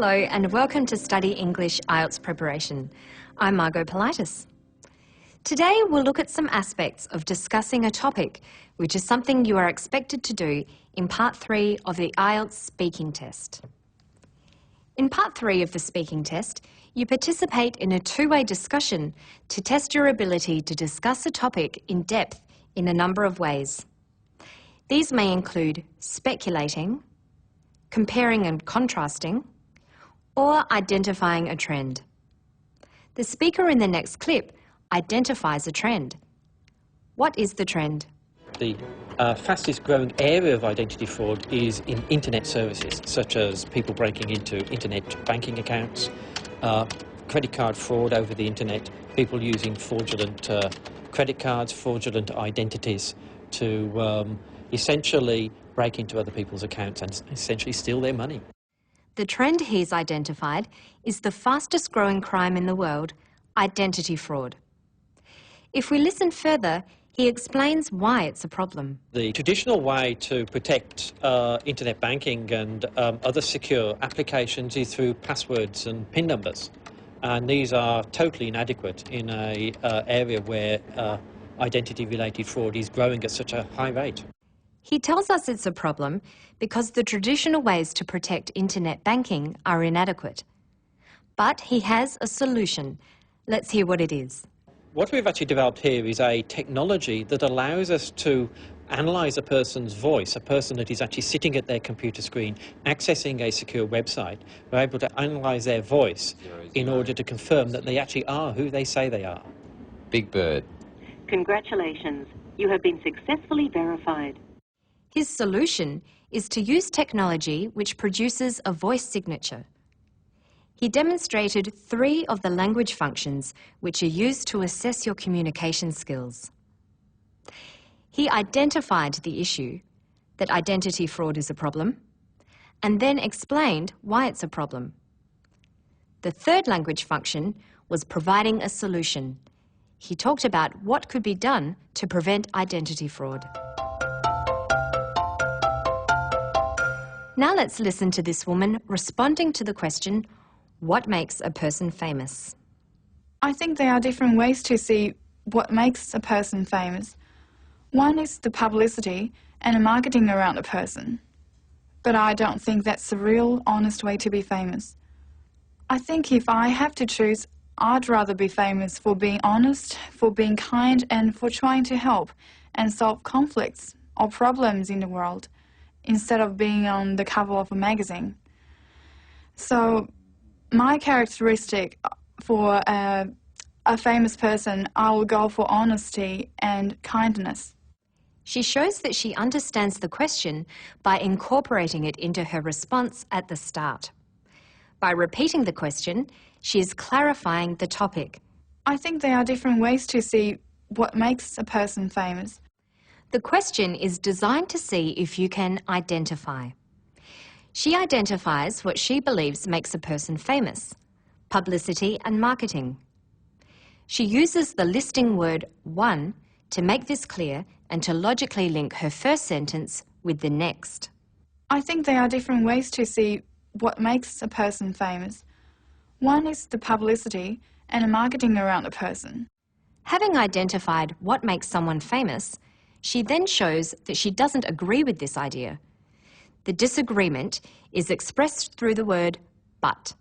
Hello and welcome to Study English IELTS Preparation. I'm Margot Politis. Today we'll look at some aspects of discussing a topic, which is something you are expected to do in Part 3 of the IELTS speaking test. In Part 3 of the speaking test, you participate in a two-way discussion to test your ability to discuss a topic in depth in a number of ways. These may include speculating, comparing and contrasting, or identifying a trend. The speaker in the next clip identifies a trend. What is the trend? The fastest growing area of identity fraud is in internet services, such as people breaking into internet banking accounts, credit card fraud over the internet, people using fraudulent credit cards, fraudulent identities to essentially break into other people's accounts and essentially steal their money. The trend he's identified is the fastest growing crime in the world, identity fraud. If we listen further, he explains why it's a problem. The traditional way to protect internet banking and other secure applications is through passwords and PIN numbers. And these are totally inadequate in an area where identity-related fraud is growing at such a high rate. He tells us it's a problem because the traditional ways to protect internet banking are inadequate. But he has a solution. Let's hear what it is. What we've actually developed here is a technology that allows us to analyse a person's voice, a person that is actually sitting at their computer screen, accessing a secure website. We're able to analyse their voice in order to confirm that they actually are who they say they are. Big Bird. Congratulations, you have been successfully verified. His solution is to use technology which produces a voice signature. He demonstrated 3 of the language functions which are used to assess your communication skills. He identified the issue, that identity fraud is a problem, and then explained why it's a problem. The 3rd language function was providing a solution. He talked about what could be done to prevent identity fraud. Now let's listen to this woman responding to the question, what makes a person famous? I think there are different ways to see what makes a person famous. One is the publicity and the marketing around a person. But I don't think that's the real, honest way to be famous. I think if I have to choose, I'd rather be famous for being honest, for being kind, and for trying to help and solve conflicts or problems in the world, instead of being on the cover of a magazine. So my characteristic for a famous person, I will go for honesty and kindness. She shows that she understands the question by incorporating it into her response at the start. By repeating the question, she is clarifying the topic. I think there are different ways to see what makes a person famous. The question is designed to see if you can identify. She identifies what she believes makes a person famous: publicity and marketing. She uses the listing word one to make this clear and to logically link her first sentence with the next. I think there are different ways to see what makes a person famous. One is the publicity and the marketing around a person. Having identified what makes someone famous, she then shows that she doesn't agree with this idea. The disagreement is expressed through the word but,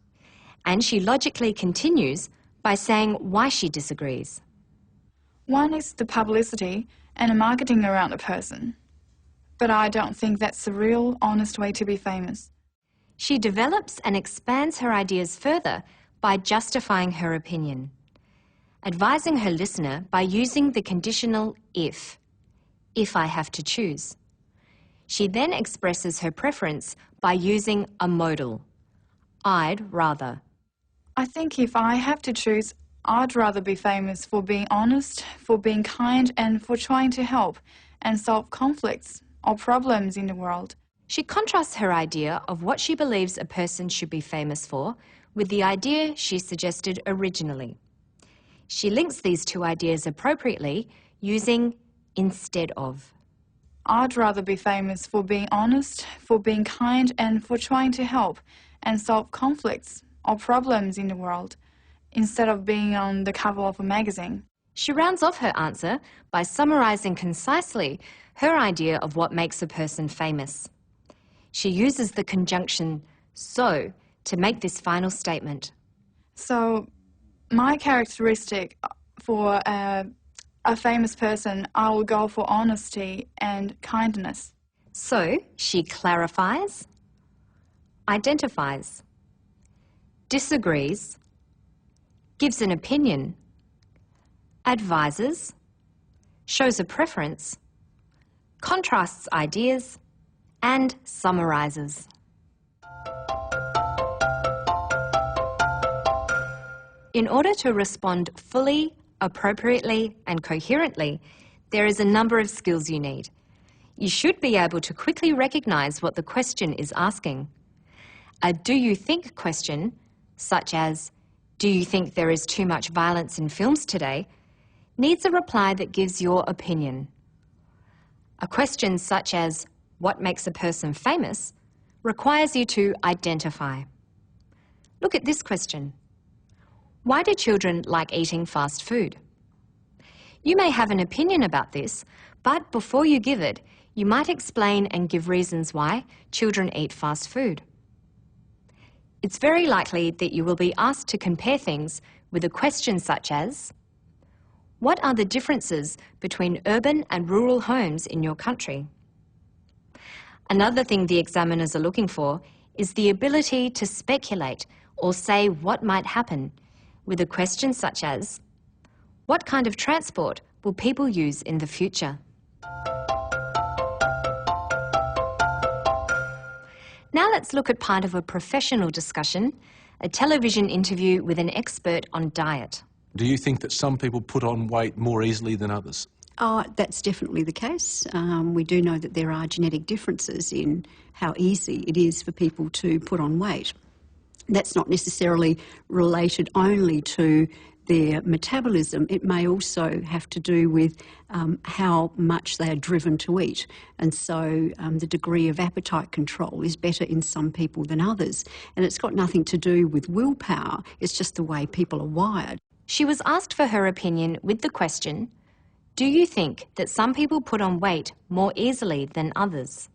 and she logically continues by saying why she disagrees. One is the publicity and the marketing around a person. But I don't think that's the real, honest way to be famous. She develops and expands her ideas further by justifying her opinion, advising her listener by using the conditional if I have to choose. She then expresses her preference by using a modal, I'd rather. I think if I have to choose, I'd rather be famous for being honest, for being kind, and for trying to help and solve conflicts or problems in the world. She contrasts her idea of what she believes a person should be famous for with the idea she suggested originally. She links these two ideas appropriately using instead of. I'd rather be famous for being honest, for being kind, and for trying to help and solve conflicts or problems in the world, instead of being on the cover of a magazine. She rounds off her answer by summarising concisely her idea of what makes a person famous. She uses the conjunction so to make this final statement. So, my characteristic for a famous person, I will go for honesty and kindness. So she clarifies, identifies, disagrees, gives an opinion, advises, shows a preference, contrasts ideas, and summarises. In order to respond fully, appropriately, and coherently, there is a number of skills you need. You should be able to quickly recognise what the question is asking. A do you think question, such as, do you think there is too much violence in films today, needs a reply that gives your opinion. A question such as, what makes a person famous, requires you to identify. Look at this question. Why do children like eating fast food? You may have an opinion about this, but before you give it, you might explain and give reasons why children eat fast food. It's very likely that you will be asked to compare things with a question such as, what are the differences between urban and rural homes in your country? Another thing the examiners are looking for is the ability to speculate or say what might happen with a question such as, what kind of transport will people use in the future? Now let's look at part of a professional discussion, a television interview with an expert on diet. Do you think that some people put on weight more easily than others? That's definitely the case. We do know that there are genetic differences in how easy it is for people to put on weight. That's not necessarily related only to their metabolism. It may also have to do with how much they are driven to eat. And so the degree of appetite control is better in some people than others. And it's got nothing to do with willpower. It's just the way people are wired. She was asked for her opinion with the question, do you think that some people put on weight more easily than others?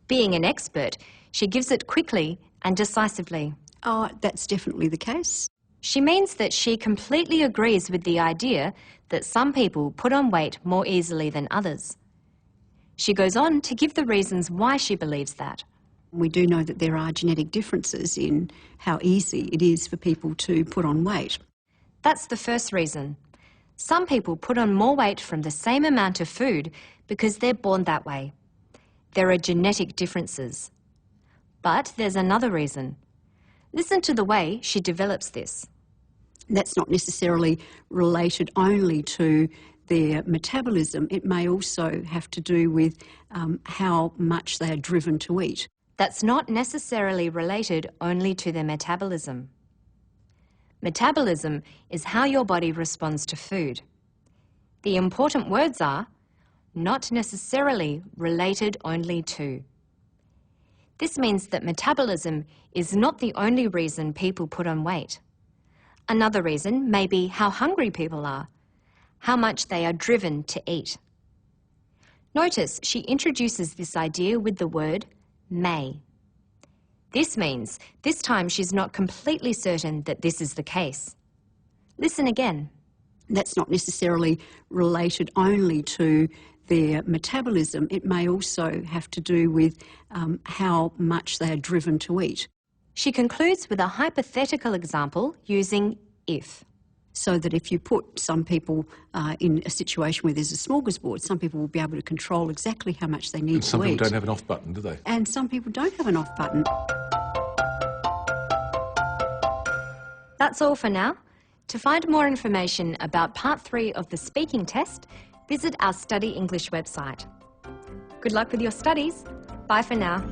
Being an expert, she gives it quickly and decisively. That's definitely the case. She means that she completely agrees with the idea that some people put on weight more easily than others. She goes on to give the reasons why she believes that. We do know that there are genetic differences in how easy it is for people to put on weight. That's the first reason. Some people put on more weight from the same amount of food because they're born that way. There are genetic differences. But there's another reason. Listen to the way she develops this. That's not necessarily related only to their metabolism. It may also have to do with how much they are driven to eat. That's not necessarily related only to their metabolism. Metabolism is how your body responds to food. The important words are not necessarily related only to. This means that metabolism is not the only reason people put on weight. Another reason may be how hungry people are, how much they are driven to eat. Notice she introduces this idea with the word may. This means this time she's not completely certain that this is the case. Listen again. That's not necessarily related only to their metabolism. It may also have to do with how much they are driven to eat. She concludes with a hypothetical example using if. So that if you put some people in a situation where there's a smorgasbord, some people will be able to control exactly how much they need to eat. And some people don't have an off button, do they? And some people don't have an off button. That's all for now. To find more information about Part 3 of the speaking test, visit our Study English website. Good luck with your studies. Bye for now.